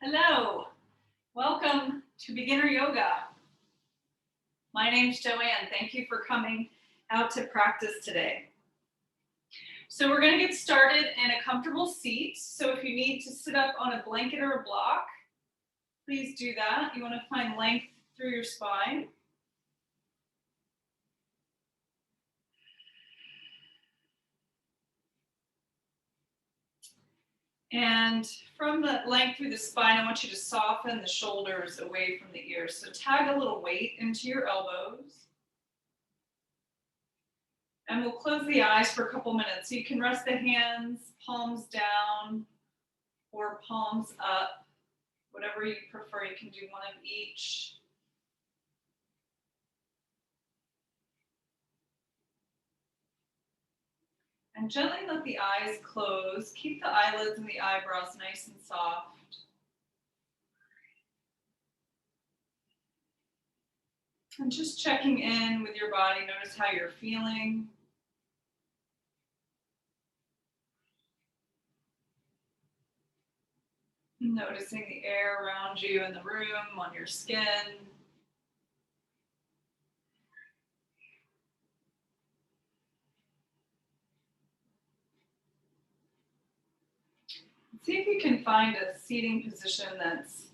Hello, welcome to Beginner Yoga. My name's Joanne. Thank you for coming out to practice today. So we're going to get started in a comfortable seat. So if you need to sit up on a blanket or a block, please do that. You want to find length through your spine. And from the length through the spine, I want you to soften the shoulders away from the ears. So tag a little weight into your elbows. And we'll close the eyes for a couple minutes. So you can rest the hands, palms down or palms up, whatever you prefer. You can do one of each. And gently let the eyes close. Keep the eyelids and the eyebrows nice and soft. And just checking in with your body. Notice how you're feeling. Noticing the air around you in the room, on your skin. See if you can find a seating position that's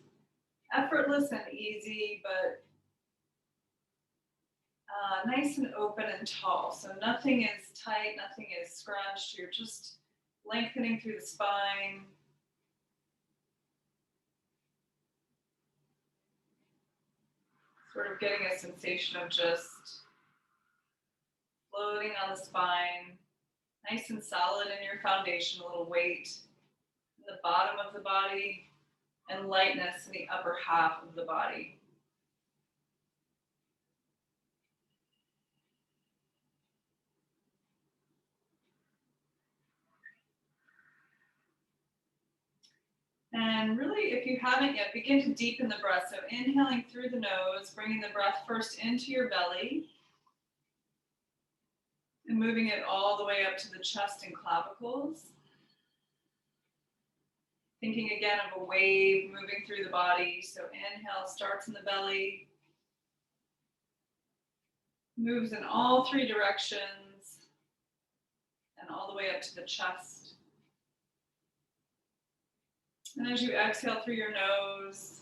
effortless and easy, but nice and open and tall. So nothing is tight, nothing is scrunched. You're just lengthening through the spine. Sort of getting a sensation of just floating on the spine, nice and solid in your foundation, a little weight in the bottom of the body and lightness in the upper half of the body. And really, if you haven't yet, begin to deepen the breath. So inhaling through the nose, bringing the breath first into your belly, and moving it all the way up to the chest and clavicles. Thinking again of a wave moving through the body. So inhale starts in the belly, moves in all three directions, and all the way up to the chest. And as you exhale through your nose,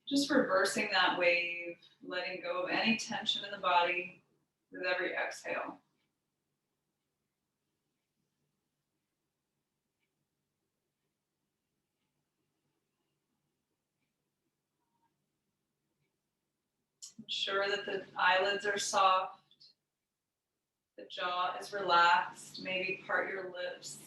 just reversing that wave, letting go of any tension in the body with every exhale. Ensure that the eyelids are soft, the jaw is relaxed, maybe part your lips.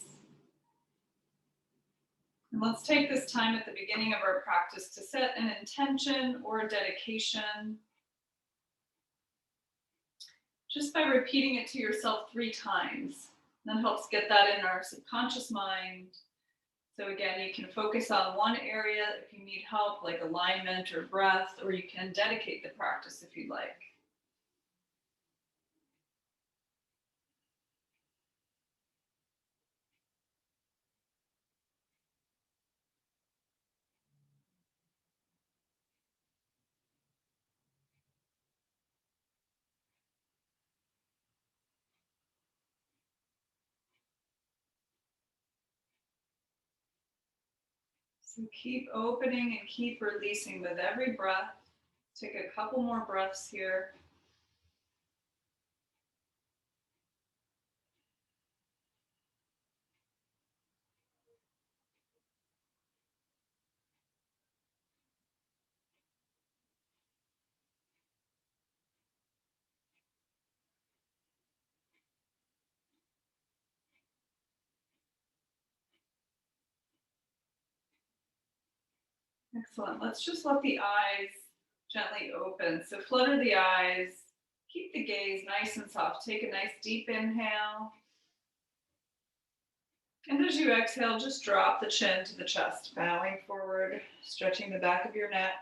And let's take this time at the beginning of our practice to set an intention or a dedication. Just by repeating it to yourself 3 times. That helps get that in our subconscious mind. So again, you can focus on one area if you need help, like alignment or breath, or you can dedicate the practice if you'd like. So keep opening and keep releasing with every breath. Take a couple more breaths here. Excellent. Let's just let the eyes gently open. So flutter the eyes. Keep the gaze nice and soft. Take a nice deep inhale. And as you exhale, just drop the chin to the chest, bowing forward, stretching the back of your neck.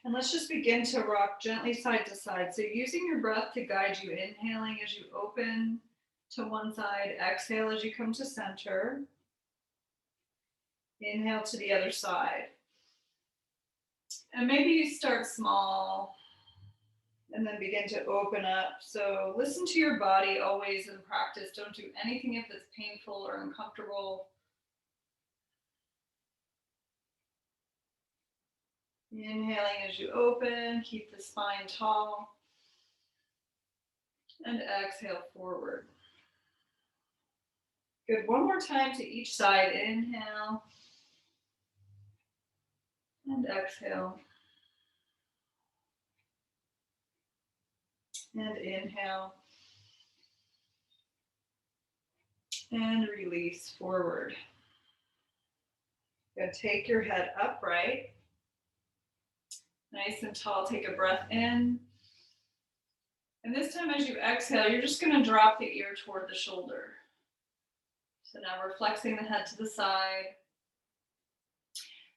And let's just begin to rock gently side to side. So using your breath to guide you, inhaling as you open to one side. Exhale as you come to center. Inhale to the other side. And maybe you start small and then begin to open up. So listen to your body always in practice. Don't do anything if it's painful or uncomfortable. Inhaling as you open, keep the spine tall. And exhale forward. Good, one more time to each side. Inhale. And exhale. And inhale. And release forward. Good, take your head upright. Nice and tall, take a breath in. And this time as you exhale, you're just gonna drop the ear toward the shoulder. So now we're flexing the head to the side.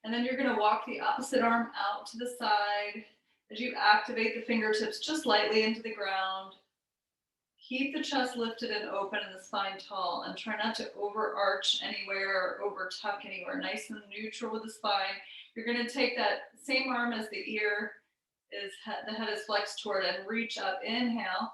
And then you're gonna walk the opposite arm out to the side as you activate the fingertips just lightly into the ground. Keep the chest lifted and open and the spine tall, and try not to overarch anywhere or over tuck anywhere. Nice and neutral with the spine. You're gonna take that same arm as the ear is, the head is flexed toward, and reach up. Inhale.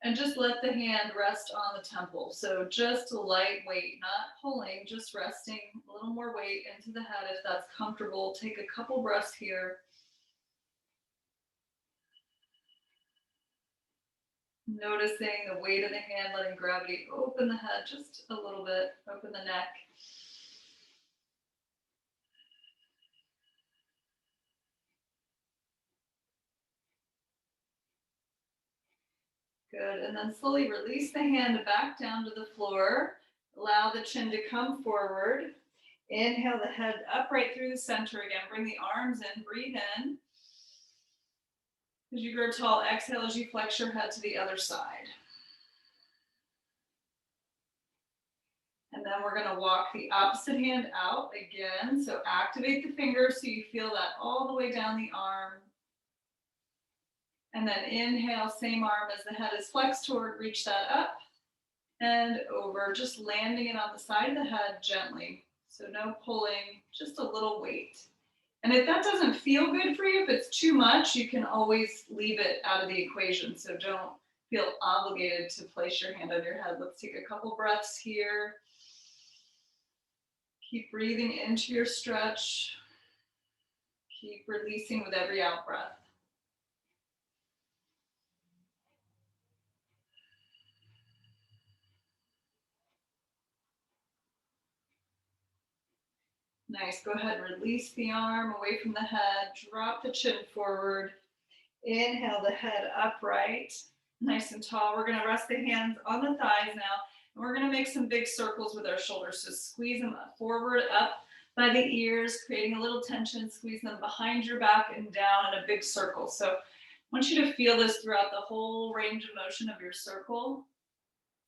And just let the hand rest on the temple. So just a light weight, not pulling, just resting a little more weight into the head if that's comfortable. Take a couple breaths here. Noticing the weight of the hand, letting gravity open the head just a little bit, open the neck. Good, and then slowly release the hand back down to the floor. Allow the chin to come forward. Inhale the head up right through the center again. Bring the arms in, breathe in. As you grow tall, exhale as you flex your head to the other side. And then we're gonna walk the opposite hand out again. So activate the fingers so you feel that all the way down the arm. And then inhale, same arm as the head is flexed toward, reach that up and over, just landing it on the side of the head gently. So no pulling, just a little weight. And if that doesn't feel good for you, if it's too much, you can always leave it out of the equation. So don't feel obligated to place your hand on your head. Let's take a couple breaths here. Keep breathing into your stretch. Keep releasing with every out breath. Nice, go ahead, release the arm away from the head, drop the chin forward. Inhale the head upright, nice and tall. We're gonna rest the hands on the thighs now, and we're gonna make some big circles with our shoulders. So squeeze them forward, up by the ears, creating a little tension, squeeze them behind your back and down in a big circle. So I want you to feel this throughout the whole range of motion of your circle.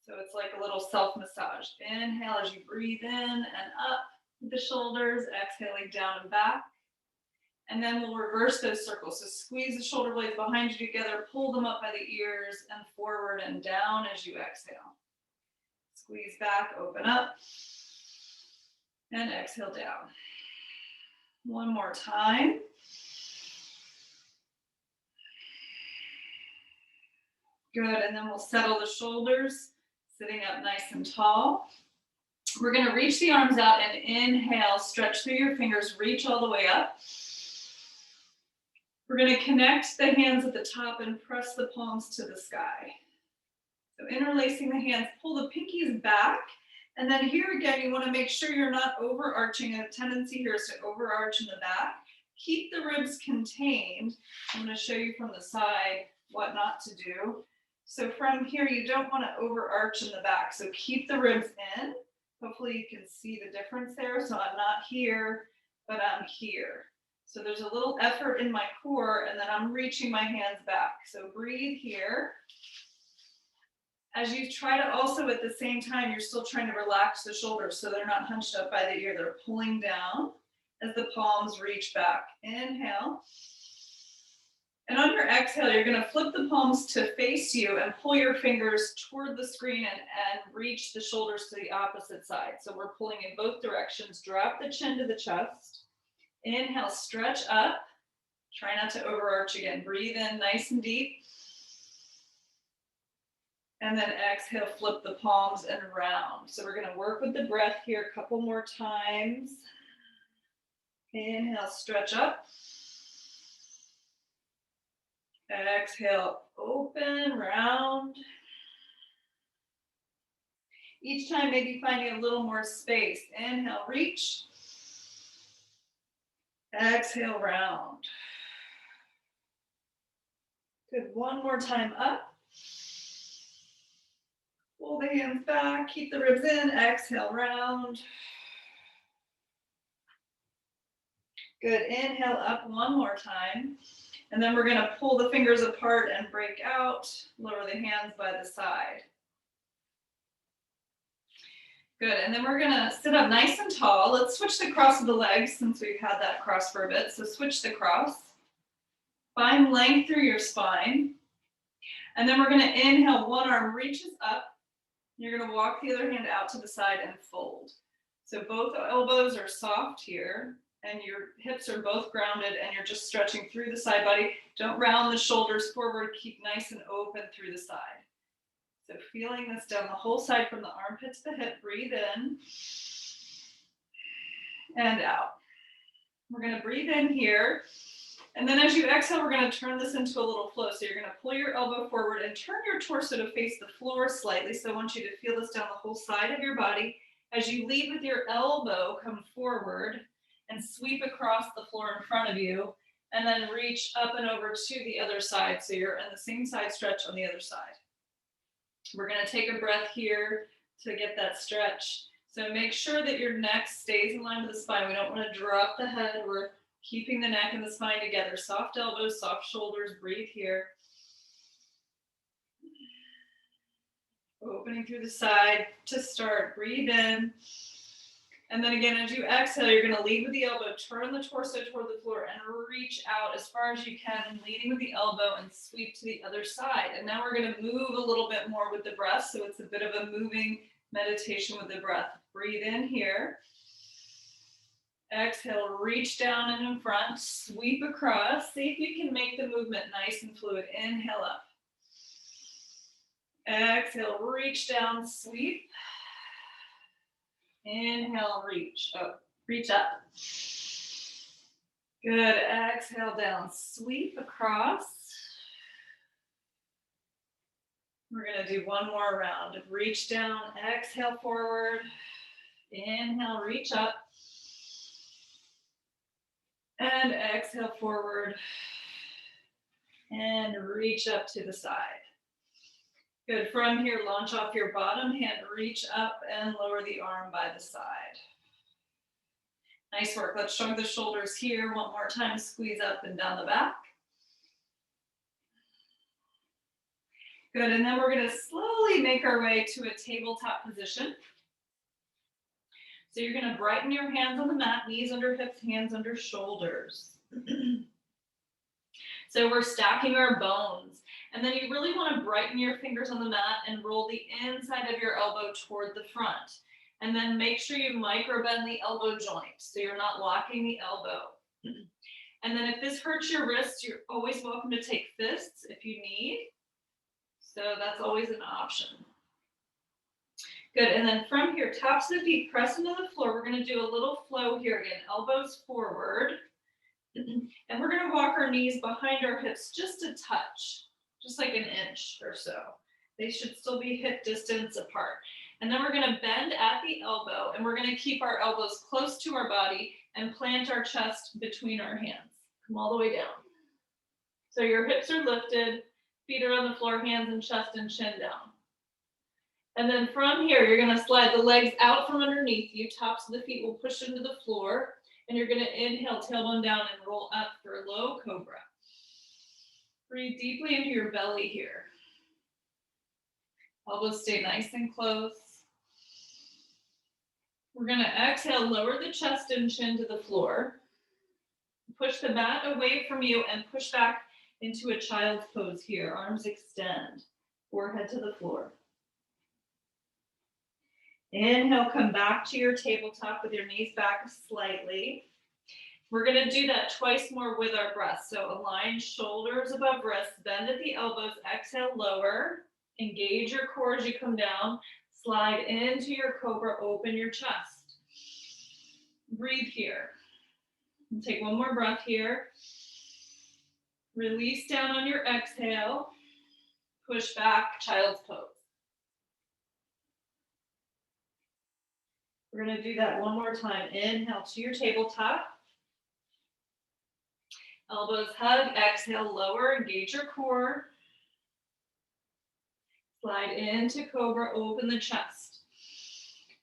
So it's like a little self-massage. Inhale as you breathe in and up with the shoulders, exhaling down and back. And then we'll reverse those circles. So squeeze the shoulder blades behind you together, pull them up by the ears and forward and down as you exhale. Squeeze back, open up, and exhale down. One more time. Good, and then we'll settle the shoulders, sitting up nice and tall. We're gonna reach the arms out and inhale, stretch through your fingers, reach all the way up. We're gonna connect the hands at the top and press the palms to the sky. So interlacing the hands, pull the pinkies back. And then here again, you wanna make sure you're not overarching. A tendency here is to overarch in the back. Keep the ribs contained. I'm gonna show you from the side what not to do. So from here, you don't wanna overarch in the back. So keep the ribs in. Hopefully you can see the difference there. So I'm not here, but I'm here. So there's a little effort in my core, and then I'm reaching my hands back. So breathe here. As you try to also at the same time, you're still trying to relax the shoulders so they're not hunched up by the ear. They're pulling down as the palms reach back. Inhale. And on your exhale, you're going to flip the palms to face you and pull your fingers toward the screen and reach the shoulders to the opposite side. So we're pulling in both directions. Drop the chin to the chest. Inhale, stretch up. Try not to overarch again. Breathe in nice and deep. And then exhale, flip the palms and round. So we're going to work with the breath here a couple more times. Inhale, stretch up. Exhale, open, round. Each time, maybe finding a little more space. Inhale, reach. Exhale, round. Good, one more time up. Pull the hands back, keep the ribs in, exhale, round. Good, inhale up one more time. And then we're gonna pull the fingers apart and break out, lower the hands by the side. Good, and then we're gonna sit up nice and tall. Let's switch the cross of the legs since we've had that cross for a bit. So switch the cross. Find length through your spine. And then we're gonna inhale, one arm reaches up. You're gonna walk the other hand out to the side and fold. So both elbows are soft here and your hips are both grounded and you're just stretching through the side body. Don't round the shoulders forward, keep nice and open through the side. So feeling this down the whole side from the armpit to the hip, breathe in and out. We're gonna breathe in here. And then as you exhale, we're going to turn this into a little flow. So you're going to pull your elbow forward and turn your torso to face the floor slightly. So I want you to feel this down the whole side of your body. As you lead with your elbow, come forward and sweep across the floor in front of you. And then reach up and over to the other side. So you're in the same side stretch on the other side. We're going to take a breath here to get that stretch. So make sure that your neck stays in line with the spine. We don't want to drop the head. We're keeping the neck and the spine together. Soft elbows, soft shoulders, breathe here. Opening through the side to start, breathe in. And then again, as you exhale, you're gonna lead with the elbow, turn the torso toward the floor and reach out as far as you can, leading with the elbow and sweep to the other side. And now we're gonna move a little bit more with the breath. So it's a bit of a moving meditation with the breath. Breathe in here. Exhale, reach down and in front, sweep across. See if you can make the movement nice and fluid. Inhale up. Exhale, reach down, sweep. Inhale, reach up, reach up. Good, exhale down, sweep across. We're gonna do one more round of reach down, exhale forward. Inhale, reach up. And exhale forward and reach up to the side. Good, from here, launch off your bottom hand, reach up and lower the arm by the side. Nice work, let's shrug the shoulders here. One more time, squeeze up and down the back. Good, and then we're gonna slowly make our way to a tabletop position. So you're gonna brighten your hands on the mat, knees under hips, hands under shoulders. So we're stacking our bones. And then you really wanna brighten your fingers on the mat and roll the inside of your elbow toward the front. And then make sure you micro bend the elbow joint so you're not locking the elbow. And then if this hurts your wrists, you're always welcome to take fists if you need. So that's always an option. Good, and then from here, tops of the feet, press into the floor. We're gonna do a little flow here again, elbows forward. And we're gonna walk our knees behind our hips just a touch, just like an inch or so. They should still be hip distance apart. And then we're gonna bend at the elbow and we're gonna keep our elbows close to our body and plant our chest between our hands. Come all the way down. So your hips are lifted, feet are on the floor, hands and chest and chin down. And then from here, you're gonna slide the legs out from underneath you. Tops of the feet will push into the floor. And you're gonna inhale, tailbone down and roll up for a low cobra. Breathe deeply into your belly here. Elbows stay nice and close. We're gonna exhale, lower the chest and chin to the floor. Push the mat away from you and push back into a child's pose here. Arms extend, forehead to the floor. Inhale, come back to your tabletop with your knees back slightly. We're going to do that twice more with our breath. So align shoulders above wrists, bend at the elbows, exhale, lower. Engage your core as you come down. Slide into your cobra, open your chest. Breathe here. And take one more breath here. Release down on your exhale. Push back, child's pose. We're going to do that one more time. Inhale to your tabletop. Elbows hug, exhale, lower, engage your core. Slide into cobra, open the chest.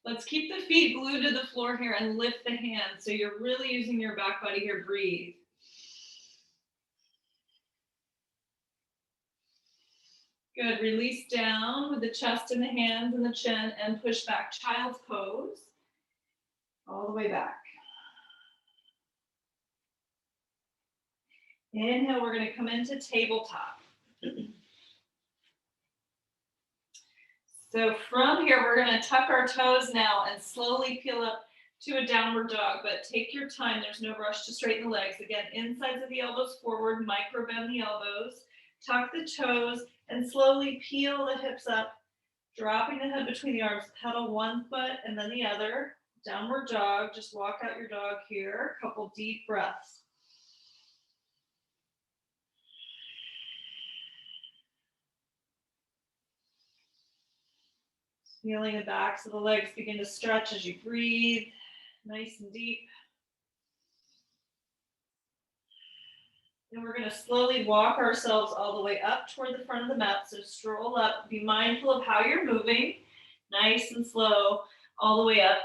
Let's keep the feet glued to the floor here and lift the hands. So you're really using your back body here. Breathe. Good. Release down with the chest and the hands and the chin and push back. Child's pose. All the way back. Inhale, we're going to come into tabletop. So from here, we're going to tuck our toes now and slowly peel up to a downward dog, but take your time. There's no rush to straighten the legs. Again, insides of the elbows forward, micro bend the elbows, tuck the toes, and slowly peel the hips up, dropping the head between the arms. Pedal one foot and then the other. Downward dog. Just walk out your dog here. A couple deep breaths. Feeling the backs of the legs begin to stretch as you breathe, nice and deep. And we're going to slowly walk ourselves all the way up toward the front of the mat. So stroll up, be mindful of how you're moving, nice and slow, all the way up.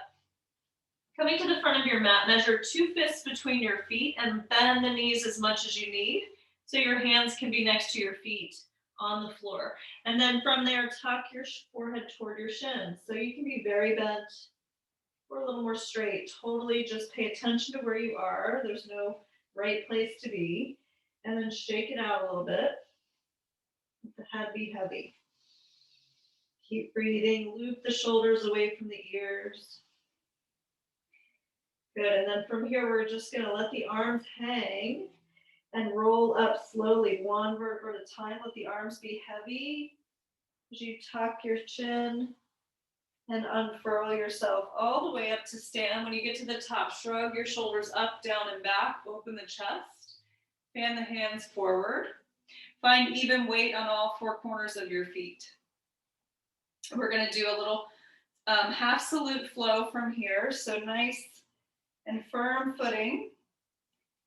Coming to the front of your mat, measure 2 fists between your feet and bend the knees as much as you need so your hands can be next to your feet on the floor. And then from there, tuck your forehead toward your shins. So you can be very bent or a little more straight. Totally just pay attention to where you are. There's no right place to be. And then shake it out a little bit. Let the head be heavy. Keep breathing. Loop the shoulders away from the ears. Good. And then from here, we're just going to let the arms hang and roll up slowly, one vertebra at a time. Let the arms be heavy as you tuck your chin and unfurl yourself all the way up to stand. When you get to the top, shrug your shoulders up, down, and back. Open the chest. Fan the hands forward. Find even weight on all 4 corners of your feet. We're going to do a little half salute flow from here. So nice and firm footing.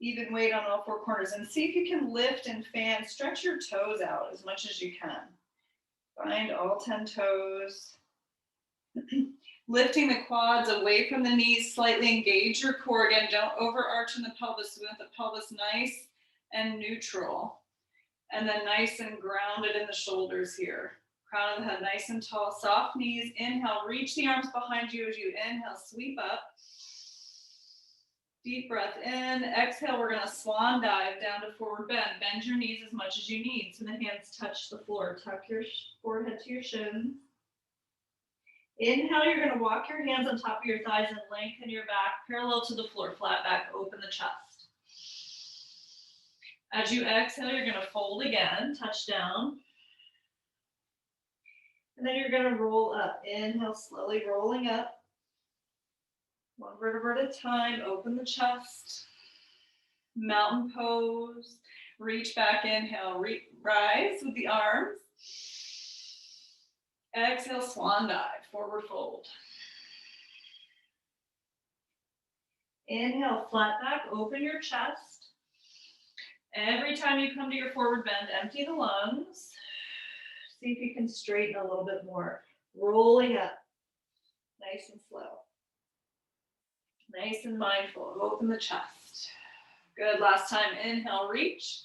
Even weight on all 4 corners, and see if you can lift and fan, stretch your toes out as much as you can. Find all 10 toes. Lifting the quads away from the knees, slightly engage your core. Again, don't overarch in the pelvis. We want the pelvis nice and neutral. And then nice and grounded in the shoulders here. Crown of the head nice and tall, soft knees. Inhale, reach the arms behind you as you inhale, sweep up. Deep breath in. Exhale, we're going to swan dive down to forward bend. Bend your knees as much as you need so the hands touch the floor. Tuck your forehead to your shins. Inhale, you're going to walk your hands on top of your thighs and lengthen your back parallel to the floor. Flat back, open the chest. As you exhale, you're going to fold again, touch down. And then you're going to roll up. Inhale, slowly rolling up. One vertebra at a time, open the chest, mountain pose, reach back, inhale, rise with the arms. Exhale, swan dive, forward fold. Inhale, flat back, open your chest. Every time you come to your forward bend, empty the lungs. See if you can straighten a little bit more. Rolling up, nice and slow. Nice and mindful. Open the chest. Good. Last time. Inhale, reach.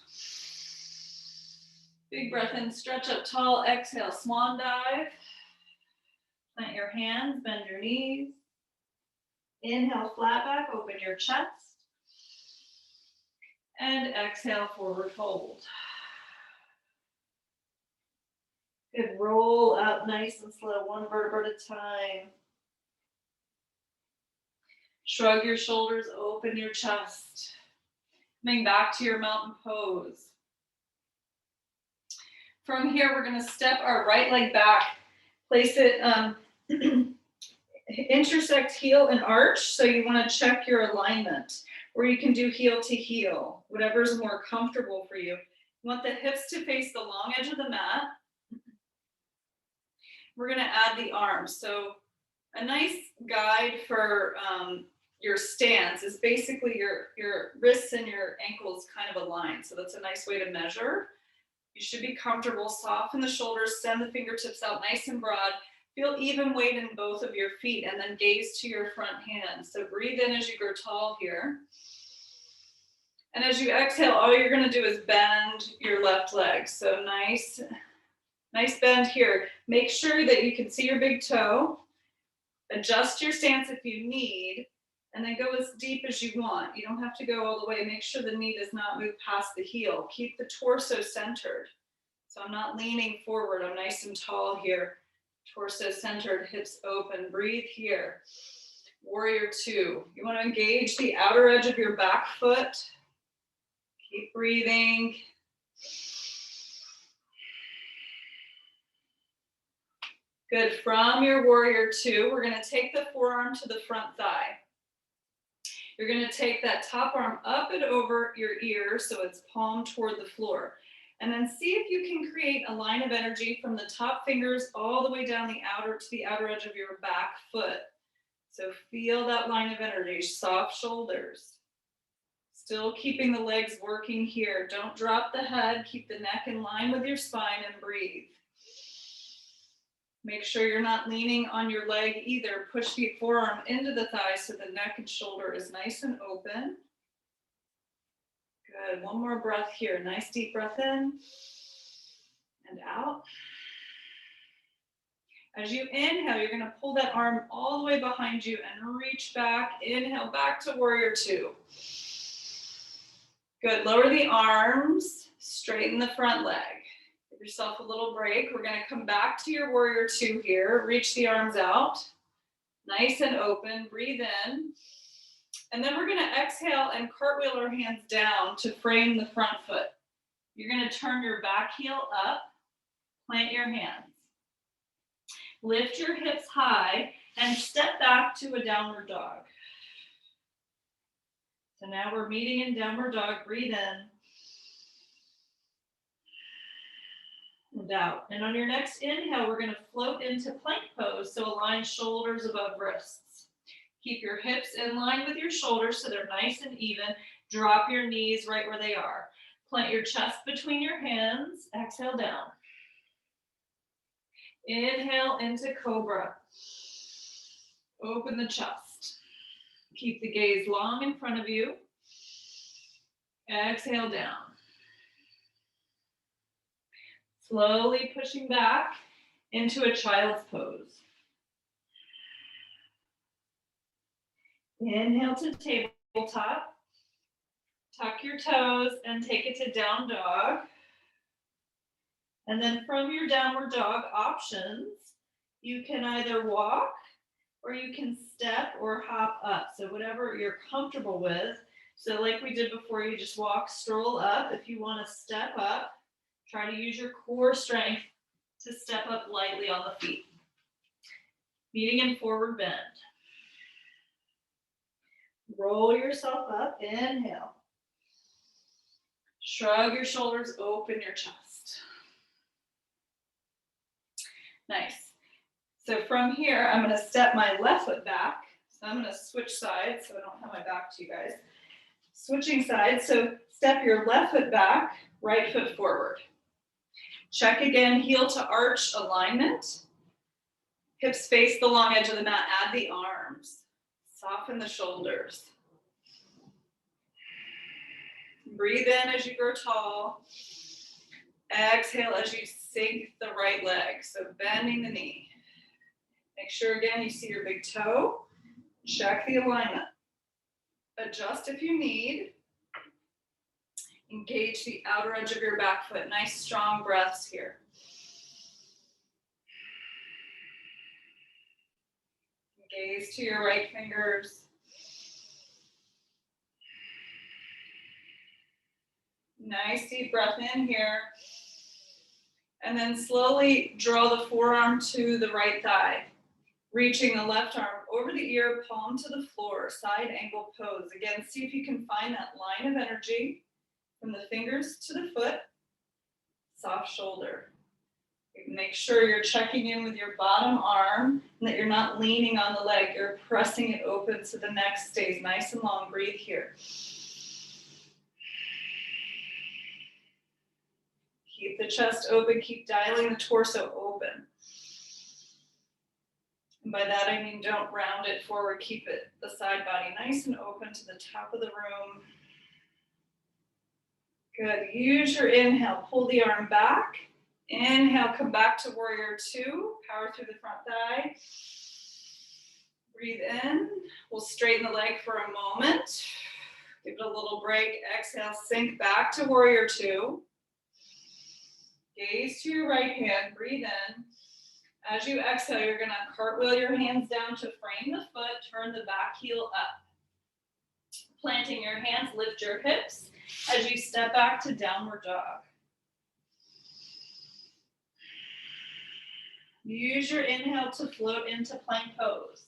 Big breath in, stretch up tall. Exhale, swan dive. Plant your hands, bend your knees. Inhale, flat back, open your chest. And exhale, forward fold. Good, roll up nice and slow, one vertebra at a time. Shrug your shoulders, open your chest. Coming back to your mountain pose. From here, we're going to step our right leg back. Place it, intersect heel and arch. So you want to check your alignment. Or you can do heel to heel, whatever is more comfortable for you. You want the hips to face the long edge of the mat. We're going to add the arms. So a nice guide for your stance is basically your wrists and your ankles kind of aligned. So that's a nice way to measure. You should be comfortall. Soften the shoulders, send the fingertips out nice and broad. Feel even weight in both of your feet and then gaze to your front hand. So breathe in as you grow tall here. And as you exhale, all you're going to do is bend your left leg. So nice bend here. Make sure that you can see your big toe. Adjust your stance if you need, and then go as deep as you want. You don't have to go all the way. Make sure the knee does not move past the heel. Keep the torso centered. So I'm not leaning forward. I'm nice and tall here. Torso centered, hips open. Breathe here. Warrior two. You want to engage the outer edge of your back foot. Keep breathing. Good. From your warrior two, we're going to take the forearm to the front thigh. You're going to take that top arm up and over your ear so it's palm toward the floor. And then see if you can create a line of energy from the top fingers all the way down the outer edge of your back foot. So feel that line of energy, soft shoulders. Still keeping the legs working here. Don't drop the head. Keep the neck in line with your spine and breathe. Make sure you're not leaning on your leg either. Push the forearm into the thigh so the neck and shoulder is nice and open. Good. One more breath here. Nice deep breath in and out. As you inhale, you're going to pull that arm all the way behind you and reach back. Inhale back to warrior two. Good. Lower the arms. Straighten the front leg. Give yourself a little break. We're going to come back to your warrior two here. Reach the arms out. Nice and open. Breathe in. And then we're going to exhale and cartwheel our hands down to frame the front foot. You're going to turn your back heel up. Plant your hands. Lift your hips high and step back to a downward dog. So now we're meeting in downward dog. Breathe in. And out. And on your next inhale, we're going to float into plank pose. So align shoulders above wrists. Keep your hips in line with your shoulders so they're nice and even. Drop your knees right where they are. Plant your chest between your hands. Exhale down. Inhale into cobra. Open the chest. Keep the gaze long in front of you. Exhale down. Slowly pushing back into a child's pose. Inhale to tabletop. Tuck your toes and take it to down dog. And then from your downward dog options, you can either walk or you can step or hop up. So whatever you're comfortable with. So like we did before, you just walk, stroll up. If you want to step up, try to use your core strength to step up lightly on the feet. Meeting in forward bend. Roll yourself up, inhale. Shrug your shoulders, open your chest. Nice. So from here, I'm going to step my left foot back. So I'm going to switch sides so I don't have my back to you guys. Switching sides, so step your left foot back, right foot forward. Check again, heel to arch alignment. Hips face the long edge of the mat, add the arms. Soften the shoulders. Breathe in as you grow tall. Exhale as you sink the right leg, so bending the knee. Make sure again you see your big toe. Check the alignment. Adjust if you need. Engage the outer edge of your back foot. Nice strong breaths here. Gaze to your right fingers. Nice deep breath in here. And then slowly draw the forearm to the right thigh. Reaching the left arm over the ear, palm to the floor, side angle pose. Again, see if you can find that line of energy from the fingers to the foot. Soft shoulder. Make sure you're checking in with your bottom arm and that you're not leaning on the leg. You're pressing it open so the neck stays nice and long. Breathe here. Keep the chest open. Keep dialing the torso open. And by that I mean don't round it forward. Keep it, the side body nice and open to the top of the room. Good. Use your inhale. Pull the arm back. Inhale, come back to warrior two. Power through the front thigh. Breathe in. We'll straighten the leg for a moment. Give it a little break. Exhale, sink back to warrior two. Gaze to your right hand. Breathe in. As you exhale, you're going to cartwheel your hands down to frame the foot. Turn the back heel up. Planting your hands, lift your hips as you step back to downward dog. Use your inhale to float into plank pose.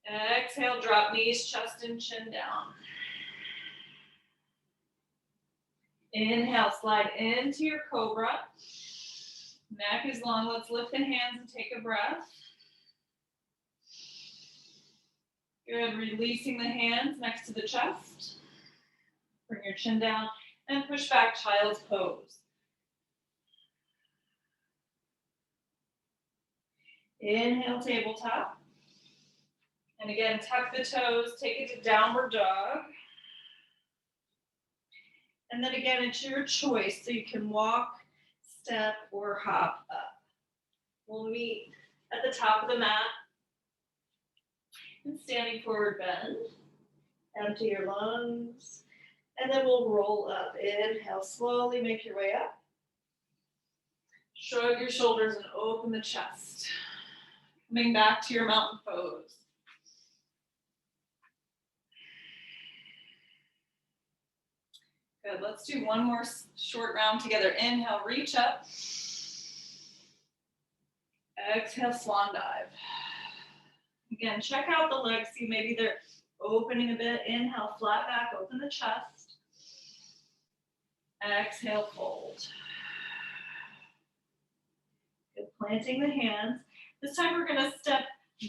Exhale, drop knees, chest and chin down. Inhale, slide into your cobra. Neck is long. Let's lift the hands and take a breath. Good. Releasing the hands next to the chest. Bring your chin down and push back, child's pose. Inhale, tabletop. And again, tuck the toes, take it to downward dog. And then again, it's your choice, so you can walk, step, or hop up. We'll meet at the top of the mat. And standing forward bend. Empty your lungs. And then we'll roll up. Inhale, slowly make your way up. Shrug your shoulders and open the chest. Coming back to your mountain pose. Good, let's do one more short round together. Inhale, reach up. Exhale, swan dive. Again, check out the legs. See, maybe they're opening a bit. Inhale, flat back, open the chest. Exhale, fold. Good, planting the hands. This time we're going to step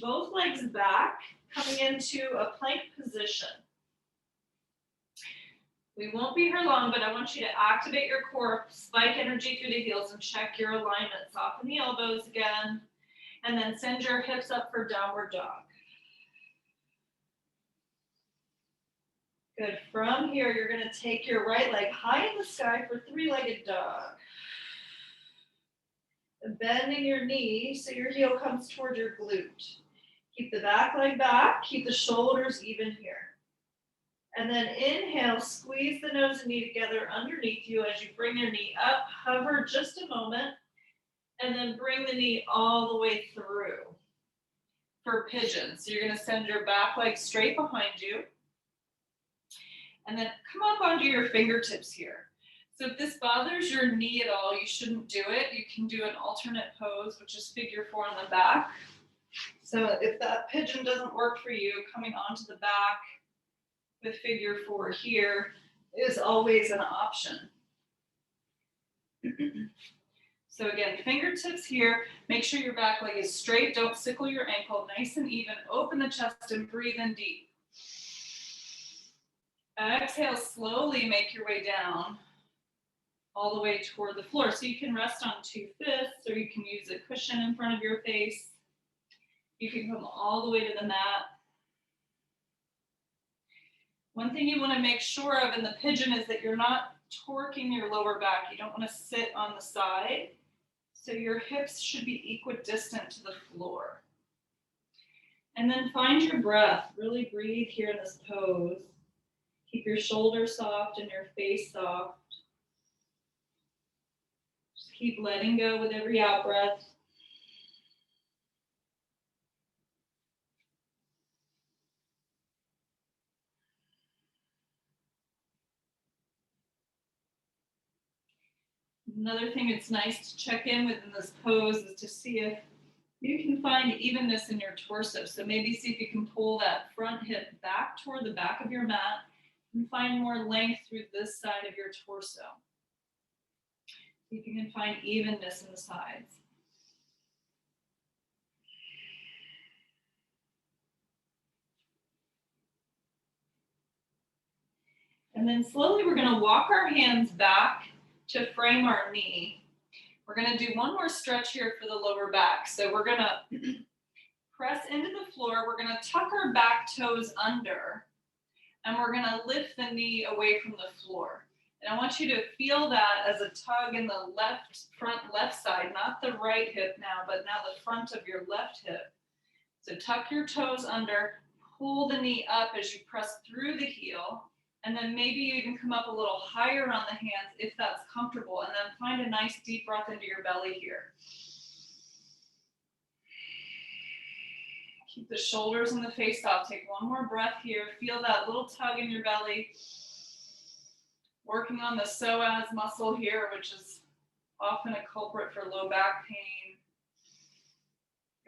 both legs back, coming into a plank position. We won't be here long, but I want you to activate your core, spike energy through the heels, and check your alignment. Soften the elbows again, and then send your hips up for downward dog. Good. From here, you're going to take your right leg high in the sky for three-legged dog. Bending your knee so your heel comes toward your glute. Keep the back leg back, keep the shoulders even here. And then inhale, squeeze the nose and knee together underneath you as you bring your knee up, hover just a moment, and then bring the knee all the way through for pigeon. So you're going to send your back leg straight behind you. And then come up onto your fingertips here. So if this bothers your knee at all, you shouldn't do it. You can do an alternate pose, which is figure four on the back. So if that pigeon doesn't work for you, coming onto the back with figure four here is always an option. So again, fingertips here. Make sure your back leg is straight. Don't sickle your ankle. Nice and even. Open the chest and breathe in deep. Exhale, slowly make your way down all the way toward the floor. So you can rest on 2 fists, or you can use a cushion in front of your face. You can come all the way to the mat. One thing you want to make sure of in the pigeon is that you're not torquing your lower back. You don't want to sit on the side. So your hips should be equidistant to the floor. And then find your breath. Really breathe here in this pose. Keep your shoulders soft and your face soft. Just keep letting go with every out breath. Another thing it's nice to check in with in this pose is to see if you can find evenness in your torso. So maybe see if you can pull that front hip back toward the back of your mat and find more length through this side of your torso. See if you can find evenness in the sides. And then slowly we're going to walk our hands back to frame our knee. We're going to do one more stretch here for the lower back. So we're going to press into the floor. We're going to tuck our back toes under, and we're going to lift the knee away from the floor. And I want you to feel that as a tug in the front left side, not the right hip now, but now the front of your left hip. So tuck your toes under, pull the knee up as you press through the heel, and then maybe you even come up a little higher on the hands if that's comfortable, and then find a nice deep breath into your belly here. Keep the shoulders and the face soft. Take one more breath here. Feel that little tug in your belly. Working on the psoas muscle here, which is often a culprit for low back pain.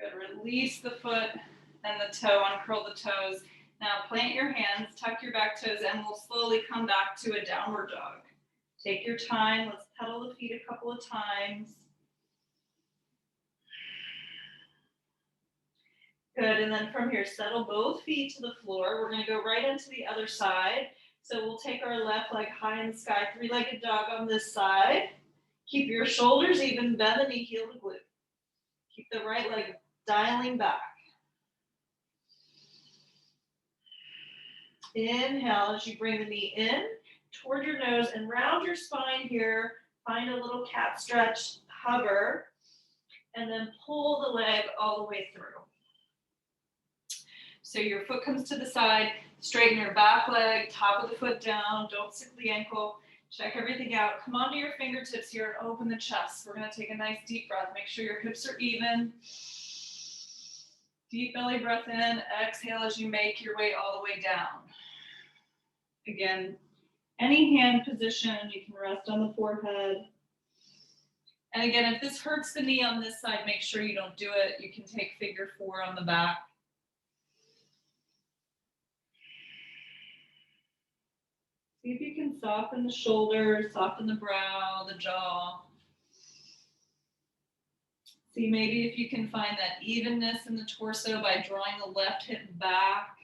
Good. Release the foot and the toe, uncurl the toes. Now plant your hands, tuck your back toes, and we'll slowly come back to a downward dog. Take your time. Let's pedal the feet a couple of times. Good, and then from here, settle both feet to the floor. We're gonna go right into the other side. So we'll take our left leg high in the sky, three-legged dog on this side. Keep your shoulders even, bend the knee, heel to glute. Keep the right leg dialing back. Inhale as you bring the knee in toward your nose and round your spine here. Find a little cat stretch, hover, and then pull the leg all the way through. So your foot comes to the side, straighten your back leg, top of the foot down, don't sick the ankle. Check everything out. Come onto your fingertips here and open the chest. We're going to take a nice deep breath. Make sure your hips are even. Deep belly breath in. Exhale as you make your way all the way down. Again, any hand position, you can rest on the forehead. And again, if this hurts the knee on this side, make sure you don't do it. You can take figure 4 on the back. See if you can soften the shoulders, soften the brow, the jaw. See maybe if you can find that evenness in the torso by drawing the left hip back.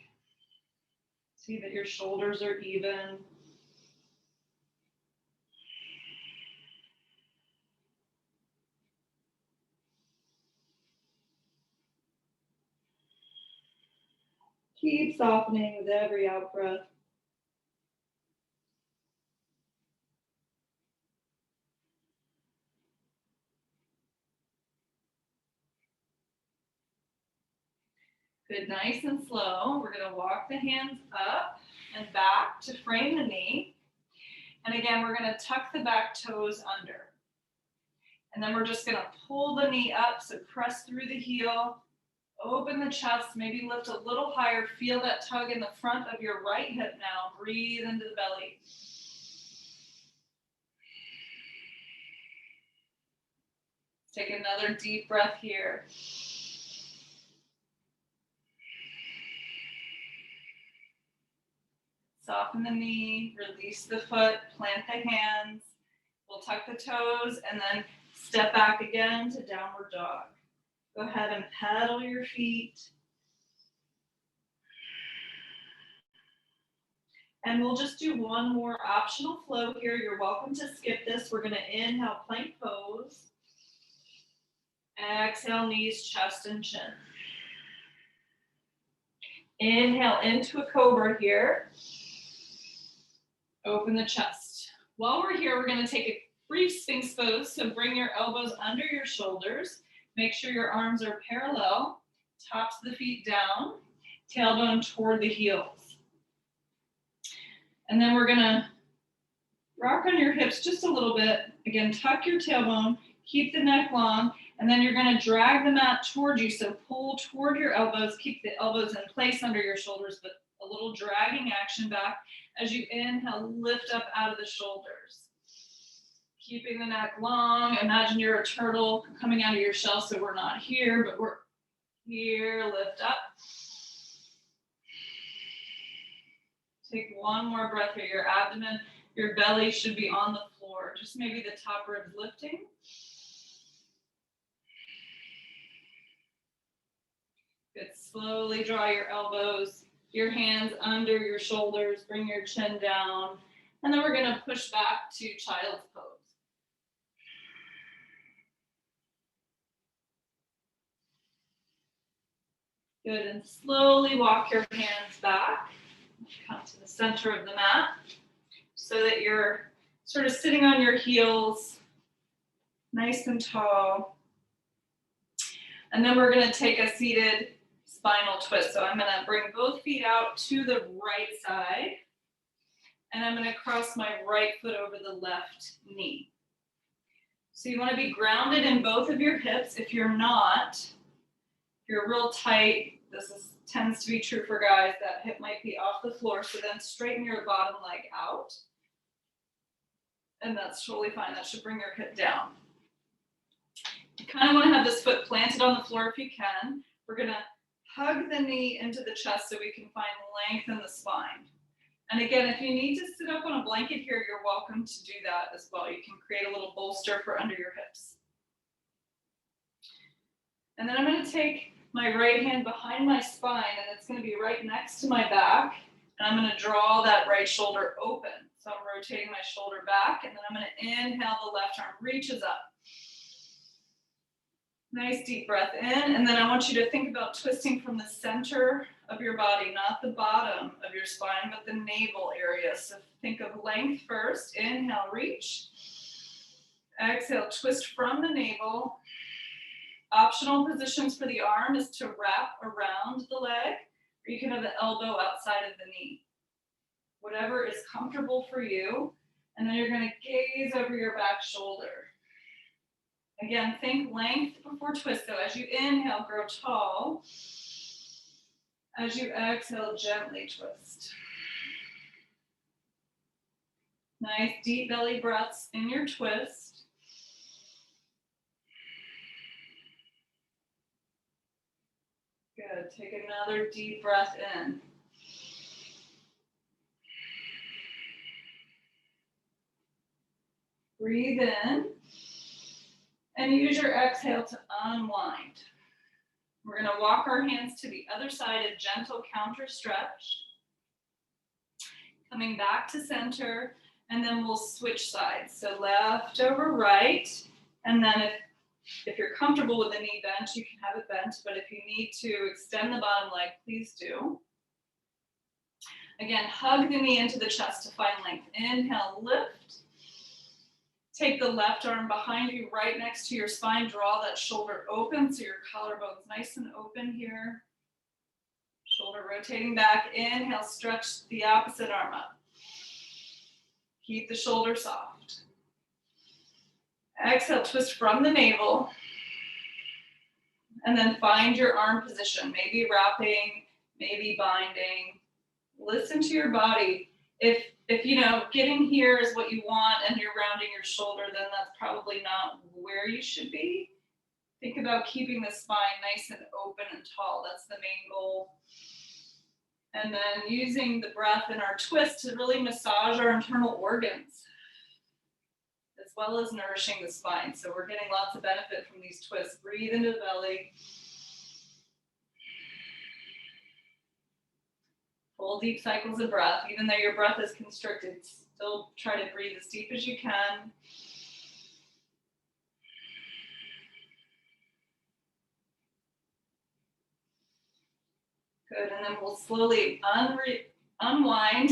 See that your shoulders are even. Keep softening with every out breath. Good, nice and slow. We're going to walk the hands up and back to frame the knee. And again, we're going to tuck the back toes under. And then we're just going to pull the knee up, so press through the heel, open the chest, maybe lift a little higher. Feel that tug in the front of your right hip now. Breathe into the belly. Take another deep breath here. Soften the knee, release the foot, plant the hands. We'll tuck the toes and then step back again to downward dog. Go ahead and pedal your feet. And we'll just do one more optional flow here. You're welcome to skip this. We're going to inhale, plank pose. Exhale, knees, chest, and chin. Inhale into a cobra here. Open the chest. While we're here, we're going to take a brief sphinx pose. So bring your elbows under your shoulders. Make sure your arms are parallel. Tops of the feet down. Tailbone toward the heels. And then we're going to rock on your hips just a little bit. Again, tuck your tailbone. Keep the neck long. And then you're going to drag the mat toward you. So pull toward your elbows. Keep the elbows in place under your shoulders, but a little dragging action back. As you inhale, lift up out of the shoulders. Keeping the neck long. Imagine you're a turtle coming out of your shell, so we're not here, but we're here. Lift up. Take one more breath here. Your abdomen, your belly should be on the floor. Just maybe the top ribs lifting. Good. Slowly draw your elbows, your hands under your shoulders. Bring your chin down. And then we're going to push back to child's pose. Good. And slowly walk your hands back. Come to the center of the mat so that you're sort of sitting on your heels, nice and tall. And then we're going to take a seated spinal twist. So I'm going to bring both feet out to the right side. And I'm going to cross my right foot over the left knee. So you want to be grounded in both of your hips. If you're not, if you're real tight, tends to be true for guys, that hip might be off the floor. So then straighten your bottom leg out. And that's totally fine. That should bring your hip down. You kind of want to have this foot planted on the floor if you can. We're going to hug the knee into the chest so we can find length in the spine. And again, if you need to sit up on a blanket here, you're welcome to do that as well. You can create a little bolster for under your hips. And then I'm going to take my right hand behind my spine, and it's going to be right next to my back. And I'm going to draw that right shoulder open. So I'm rotating my shoulder back, and then I'm going to inhale, the left arm reaches up. Nice deep breath in, and then I want you to think about twisting from the center of your body, not the bottom of your spine, but the navel area. So think of length first. Inhale, reach. Exhale, twist from the navel. Optional positions for the arm is to wrap around the leg, or you can have the elbow outside of the knee. Whatever is comfortable for you. And then you're going to gaze over your back shoulder. Again, think length before twist. So as you inhale, grow tall. As you exhale, gently twist. Nice deep belly breaths in your twist. Good. Take another deep breath in. Breathe in. And use your exhale to unwind. We're going to walk our hands to the other side, a gentle counter stretch. Coming back to center, and then we'll switch sides. So left over right, and then if you're comfortable with the knee bent, you can have it bent, but if you need to extend the bottom leg, please do. Again, hug the knee into the chest to find length. Inhale, lift. Take the left arm behind you, right next to your spine. Draw that shoulder open so your collarbone's nice and open here. Shoulder rotating back. Inhale, stretch the opposite arm up. Keep the shoulder soft. Exhale, twist from the navel. And then find your arm position. Maybe wrapping, maybe binding. Listen to your body. If you know, getting here is what you want and you're rounding your shoulder, then that's probably not where you should be. Think about keeping the spine nice and open and tall. That's the main goal. And then using the breath in our twist to really massage our internal organs, as well as nourishing the spine. So we're getting lots of benefit from these twists. Breathe into the belly. Full deep cycles of breath. Even though your breath is constricted, still try to breathe as deep as you can. Good, and then we'll slowly unwind,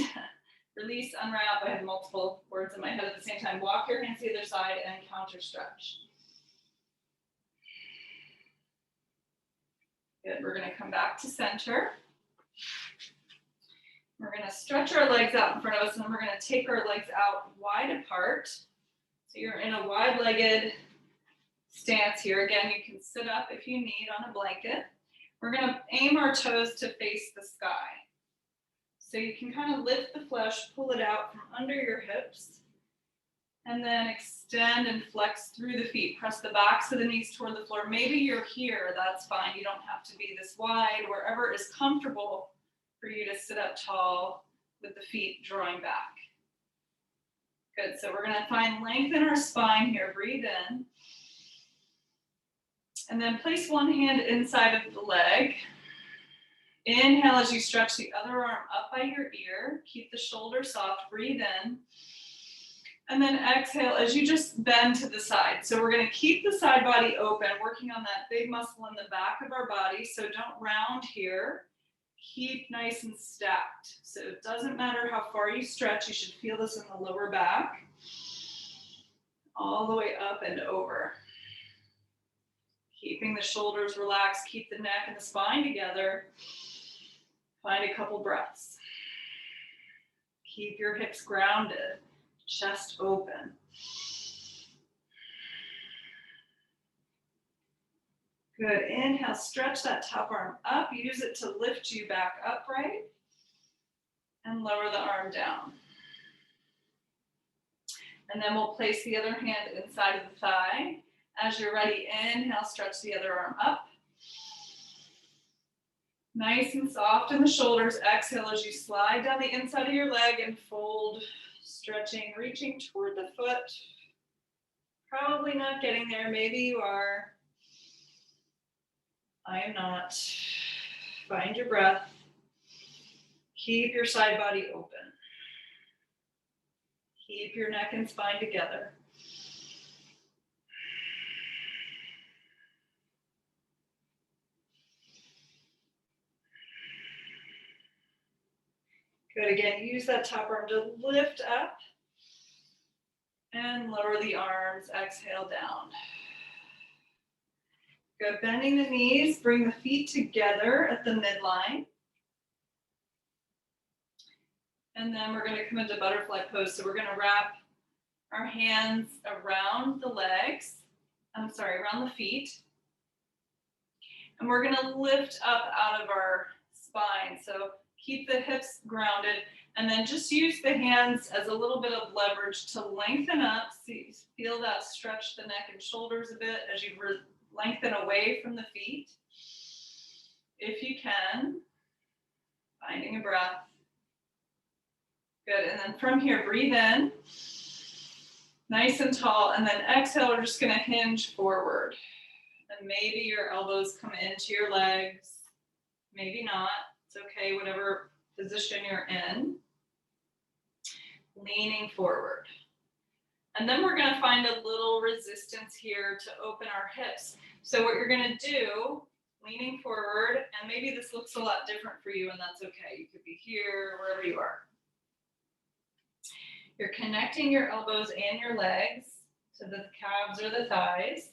release, unwrap. I have multiple words in my head at the same time. Walk your hands to the other side and counter stretch. Good, we're gonna come back to center. We're going to stretch our legs out in front of us, and then we're going to take our legs out wide apart. So you're in a wide-legged stance here. Again, you can sit up if you need on a blanket. We're going to aim our toes to face the sky. So you can kind of lift the flesh, pull it out from under your hips. And then extend and flex through the feet. Press the backs of the knees toward the floor. Maybe you're here, that's fine. You don't have to be this wide. Wherever is comfortable for you to sit up tall with the feet drawing back. Good, so we're gonna find length in our spine here. Breathe in. And then place one hand inside of the leg. Inhale as you stretch the other arm up by your ear. Keep the shoulder soft, breathe in. And then exhale as you just bend to the side. So we're gonna keep the side body open, working on that big muscle in the back of our body. So don't round here. Keep nice and stacked. So it doesn't matter how far you stretch, you should feel this in the lower back. All the way up and over. Keeping the shoulders relaxed, keep the neck and the spine together. Find a couple breaths. Keep your hips grounded, chest open. Good, inhale, stretch that top arm up. Use it to lift you back upright and lower the arm down. And then we'll place the other hand inside of the thigh. As you're ready, inhale, stretch the other arm up. Nice and soft in the shoulders. Exhale as you slide down the inside of your leg and fold, stretching, reaching toward the foot. Probably not getting there, maybe you are. I am not. Find your breath. Keep your side body open. Keep your neck and spine together. Good, again, use that top arm to lift up and lower the arms, exhale down. Good, bending the knees, bring the feet together at the midline. And then we're gonna come into butterfly pose. So we're gonna wrap our hands around the legs, around the feet. And we're gonna lift up out of our spine. So keep the hips grounded, and then just use the hands as a little bit of leverage to lengthen up. See, feel that stretch the neck and shoulders a bit as you lengthen away from the feet. If you can, finding a breath. Good, and then from here, breathe in, nice and tall, and then exhale, we're just gonna hinge forward. And maybe your elbows come into your legs, maybe not. It's okay, whatever position you're in. Leaning forward. And then we're gonna find a little resistance here to open our hips. So what you're gonna do, leaning forward, and maybe this looks a lot different for you, and that's okay. You could be here, wherever you are. You're connecting your elbows and your legs to the calves or the thighs.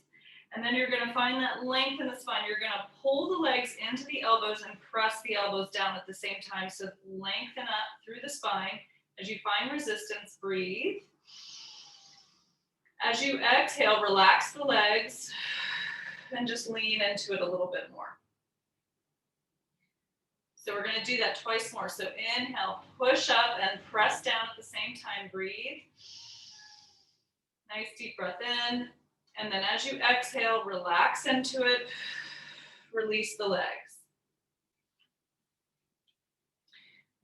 And then you're gonna find that length in the spine. You're gonna pull the legs into the elbows and press the elbows down at the same time. So lengthen up through the spine. As you find resistance, breathe. As you exhale, relax the legs and just lean into it a little bit more. So we're gonna do that twice more. So inhale, push up and press down at the same time, breathe. Nice deep breath in. And then as you exhale, relax into it, release the legs.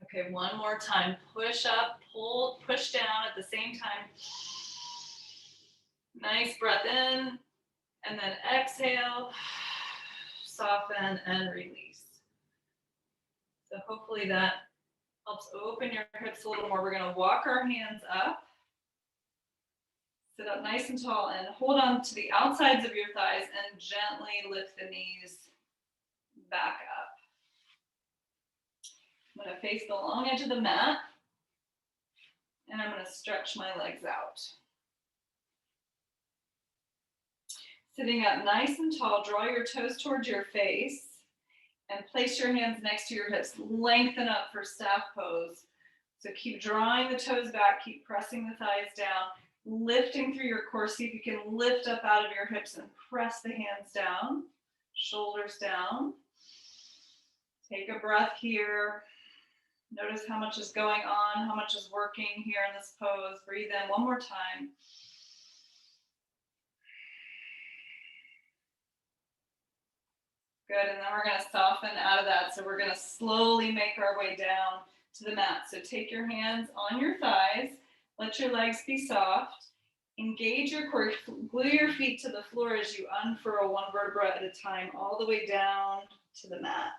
Okay, one more time. Push up, pull, push down at the same time. Nice breath in, and then exhale, soften and release. So hopefully that helps open your hips a little more. We're gonna walk our hands up. Sit up nice and tall and hold on to the outsides of your thighs and gently lift the knees back up. I'm gonna face the long edge of the mat and I'm gonna stretch my legs out. Sitting up nice and tall, draw your toes towards your face and place your hands next to your hips. Lengthen up for staff pose. So keep drawing the toes back, keep pressing the thighs down. Lifting through your core, see if you can lift up out of your hips and press the hands down, shoulders down. Take a breath here. Notice how much is going on, how much is working here in this pose. Breathe in one more time. Good, and then we're gonna soften out of that. So we're gonna slowly make our way down to the mat. So take your hands on your thighs, let your legs be soft, engage your core, glue your feet to the floor as you unfurl one vertebra at a time, all the way down to the mat.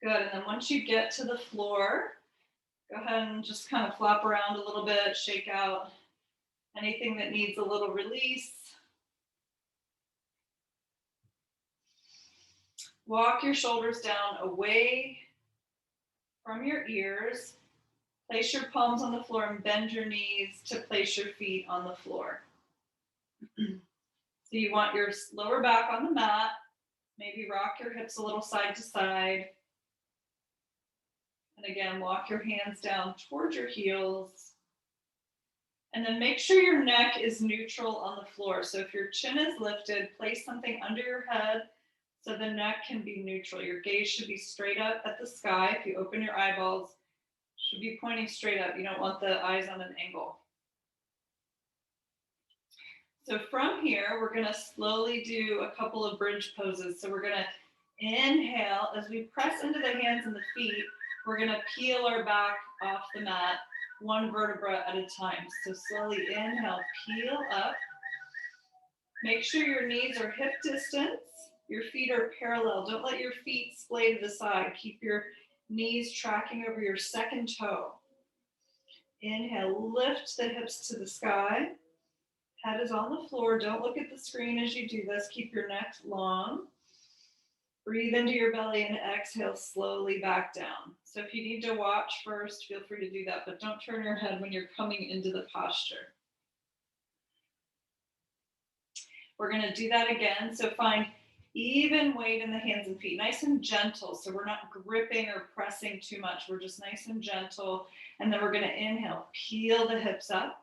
Good, and then once you get to the floor, go ahead and just kind of flop around a little bit, shake out anything that needs a little release. Walk your shoulders down away from your ears. Place your palms on the floor and bend your knees to place your feet on the floor. So you want your lower back on the mat. Maybe rock your hips a little side to side. And again, walk your hands down towards your heels. And then make sure your neck is neutral on the floor. So if your chin is lifted, place something under your head so the neck can be neutral. Your gaze should be straight up at the sky. If you open your eyeballs, should be pointing straight up. You don't want the eyes on an angle. So from here, we're gonna slowly do a couple of bridge poses. So we're gonna inhale. As we press into the hands and the feet, we're gonna peel our back off the mat, one vertebra at a time. So slowly inhale, peel up. Make sure your knees are hip distance. Your feet are parallel. Don't let your feet splay to the side. Keep your knees tracking over your second toe. Inhale, lift the hips to the sky. Head is on the floor. Don't look at the screen as you do this. Keep your neck long. Breathe into your belly and exhale slowly back down. So if you need to watch first, feel free to do that, but don't turn your head when you're coming into the posture. We're going to do that again. So find even weight in the hands and feet, nice and gentle. So we're not gripping or pressing too much. We're just nice and gentle. And then we're going to inhale, peel the hips up.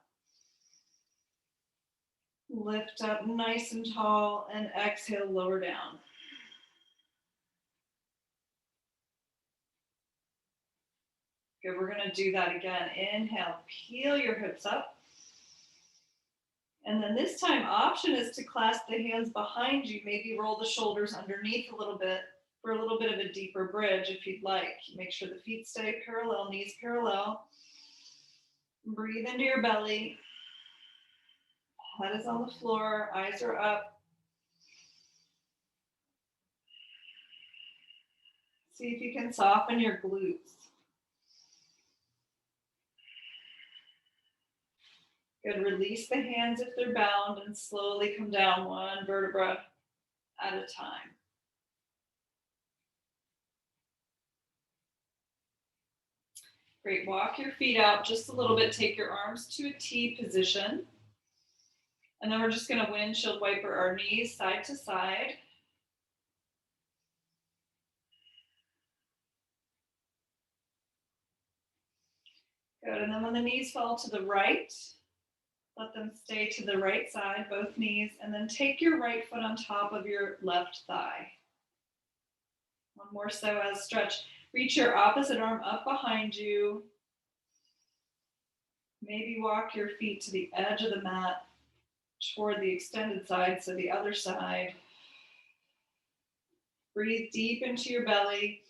Lift up nice and tall and exhale, lower down. Good, we're going to do that again. Inhale, peel your hips up. And then this time, option is to clasp the hands behind you. Maybe roll the shoulders underneath a little bit for a little bit of a deeper bridge if you'd like. Make sure the feet stay parallel, knees parallel. Breathe into your belly. Head is on the floor, eyes are up. See if you can soften your glutes. Good, release the hands if they're bound and slowly come down one vertebra at a time. Great, walk your feet out just a little bit. Take your arms to a T position. And then we're just gonna windshield wiper our knees side to side. Good, and then when the knees fall to the right, let them stay to the right side, both knees, and then take your right foot on top of your left thigh. One more psoas stretch. Reach your opposite arm up behind you. Maybe walk your feet to the edge of the mat toward the extended side, so the other side. Breathe deep into your belly.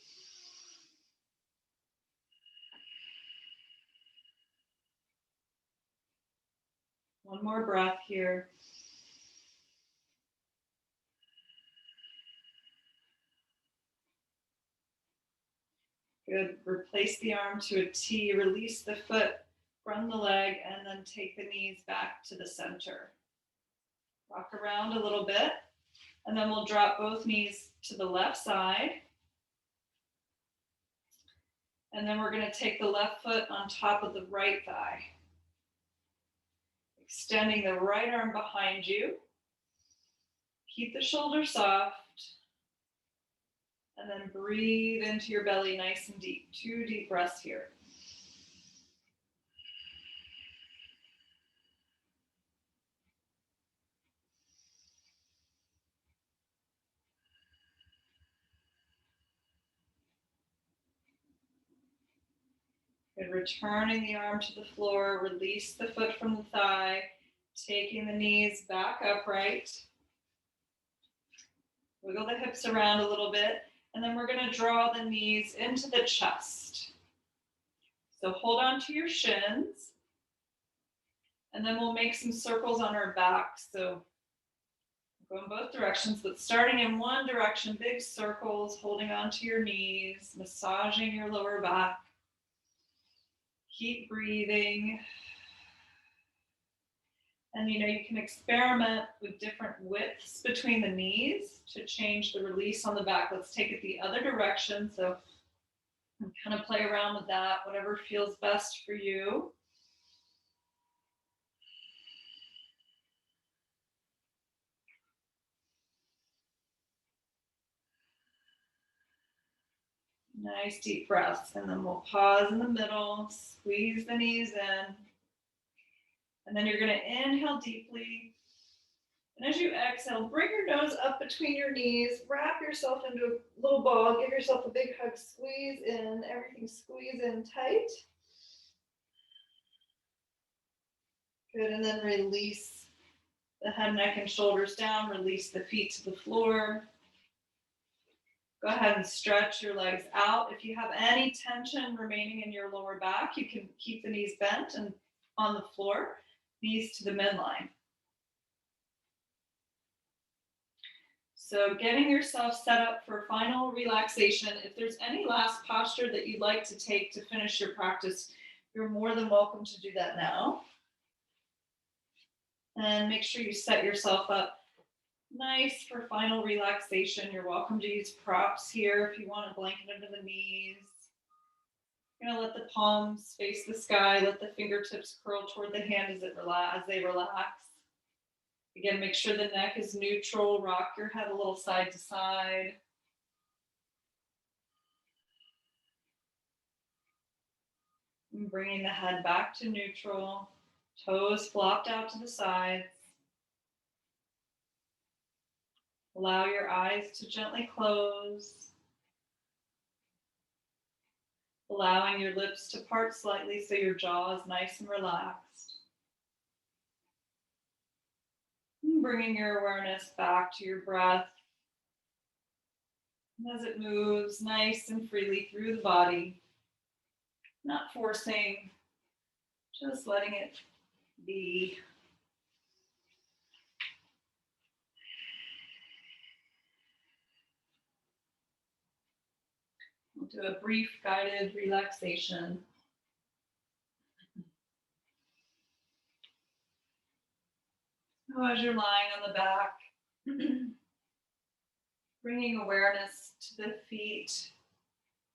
One more breath here. Good. Replace the arm to a T. Release the foot from the leg and then take the knees back to the center. Rock around a little bit and then we'll drop both knees to the left side. And then we're going to take the left foot on top of the right thigh. Extending the right arm behind you. Keep the shoulders soft. And then breathe into your belly nice and deep. 2 deep breaths here. Good. Returning the arm to the floor, release the foot from the thigh, taking the knees back upright. Wiggle the hips around a little bit, and then we're going to draw the knees into the chest. So hold on to your shins, and then we'll make some circles on our back. So go in both directions, but starting in one direction, big circles, holding on to your knees, massaging your lower back. Keep breathing. And you can experiment with different widths between the knees to change the release on the back. Let's take it the other direction. So kind of play around with that, whatever feels best for you. Nice deep breaths, and then we'll pause in the middle, squeeze the knees in, and then you're going to inhale deeply. And as you exhale, bring your nose up between your knees, wrap yourself into a little ball, give yourself a big hug, squeeze in, everything squeeze in tight. Good, and then release the head, neck, and shoulders down, release the feet to the floor. Go ahead and stretch your legs out. If you have any tension remaining in your lower back, you can keep the knees bent and on the floor, knees to the midline. So getting yourself set up for final relaxation. If there's any last posture that you'd like to take to finish your practice, you're more than welcome to do that now. And make sure you set yourself up nice for final relaxation. You're welcome to use props here if you want a blanket under the knees. You're going to let the palms face the sky, let the fingertips curl toward the hand as they relax. Again, make sure the neck is neutral. Rock your head a little side to side. And bringing the head back to neutral. Toes flopped out to the sides. Allow your eyes to gently close. Allowing your lips to part slightly so your jaw is nice and relaxed. And bringing your awareness back to your breath as it moves nice and freely through the body. Not forcing, just letting it be. We'll do a brief guided relaxation. So as you're lying on the back, bringing awareness to the feet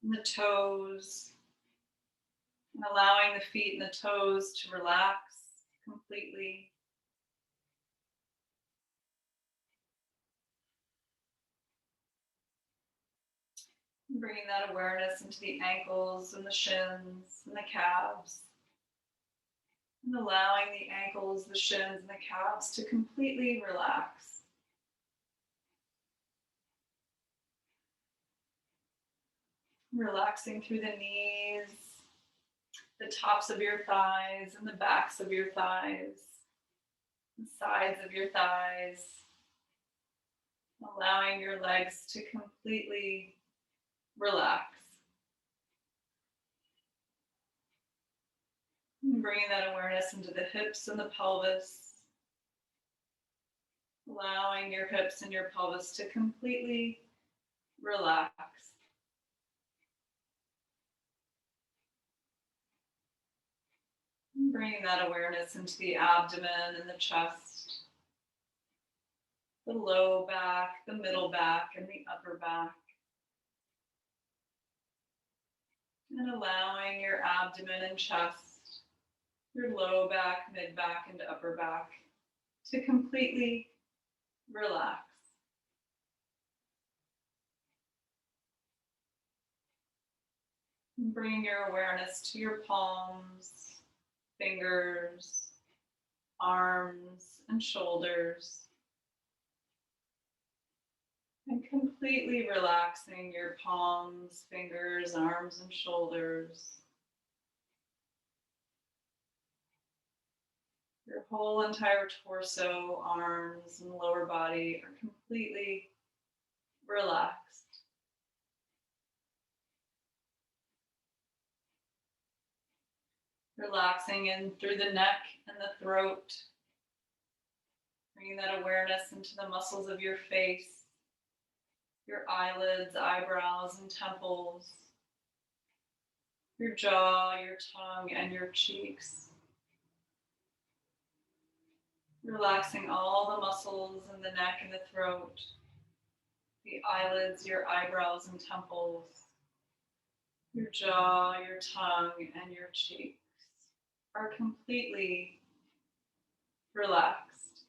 and the toes, and allowing the feet and the toes to relax completely. And bringing that awareness into the ankles and the shins and the calves. And allowing the ankles, the shins, and the calves to completely relax. Relaxing through the knees, the tops of your thighs, and the backs of your thighs, the sides of your thighs. Allowing your legs to completely relax. And bringing that awareness into the hips and the pelvis. Allowing your hips and your pelvis to completely relax. And bringing that awareness into the abdomen and the chest, the low back, the middle back, and the upper back. And allowing your abdomen and chest, your low back, mid back, and upper back to completely relax. And bring your awareness to your palms, fingers, arms, and shoulders. And completely relaxing your palms, fingers, arms, and shoulders. Your whole entire torso, arms, and lower body are completely relaxed. Relaxing in through the neck and the throat. Bringing that awareness into the muscles of your face, your eyelids, eyebrows, and temples, your jaw, your tongue, and your cheeks. Relaxing all the muscles in the neck and the throat, the eyelids, your eyebrows, and temples, your jaw, your tongue, and your cheeks are completely relaxed.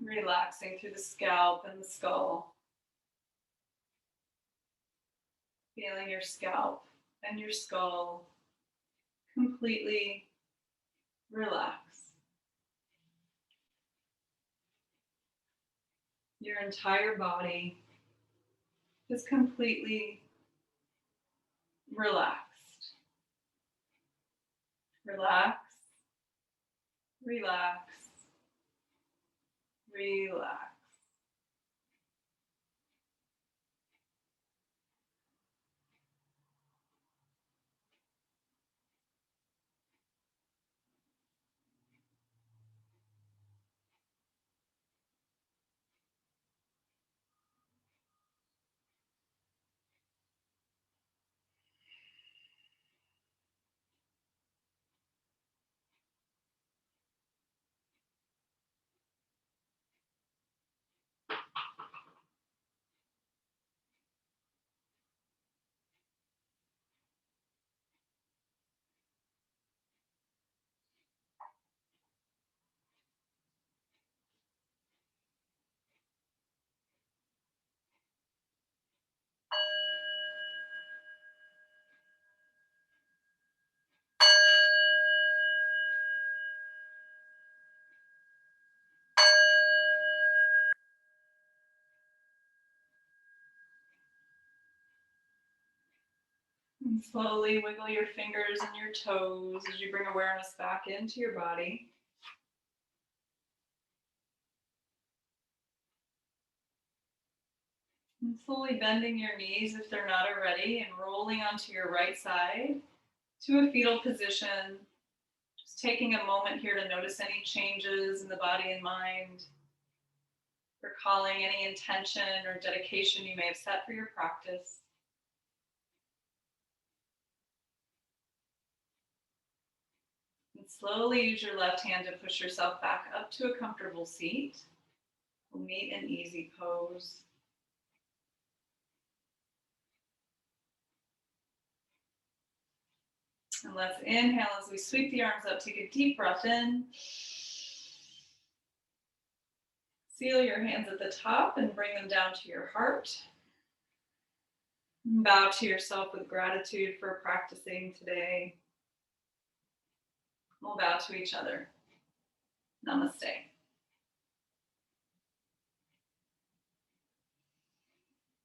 Relaxing through the scalp and the skull. Feeling your scalp and your skull completely relax. Your entire body is completely relaxed. Relax, relax, relax. And slowly wiggle your fingers and your toes as you bring awareness back into your body. And slowly bending your knees if they're not already and rolling onto your right side to a fetal position. Just taking a moment here to notice any changes in the body and mind. Recalling any intention or dedication you may have set for your practice. And slowly use your left hand to push yourself back up to a comfortable seat. We'll meet in easy pose. And let's inhale as we sweep the arms up. Take a deep breath in. Seal your hands at the top and bring them down to your heart. Bow to yourself with gratitude for practicing today. We'll bow to each other. Namaste.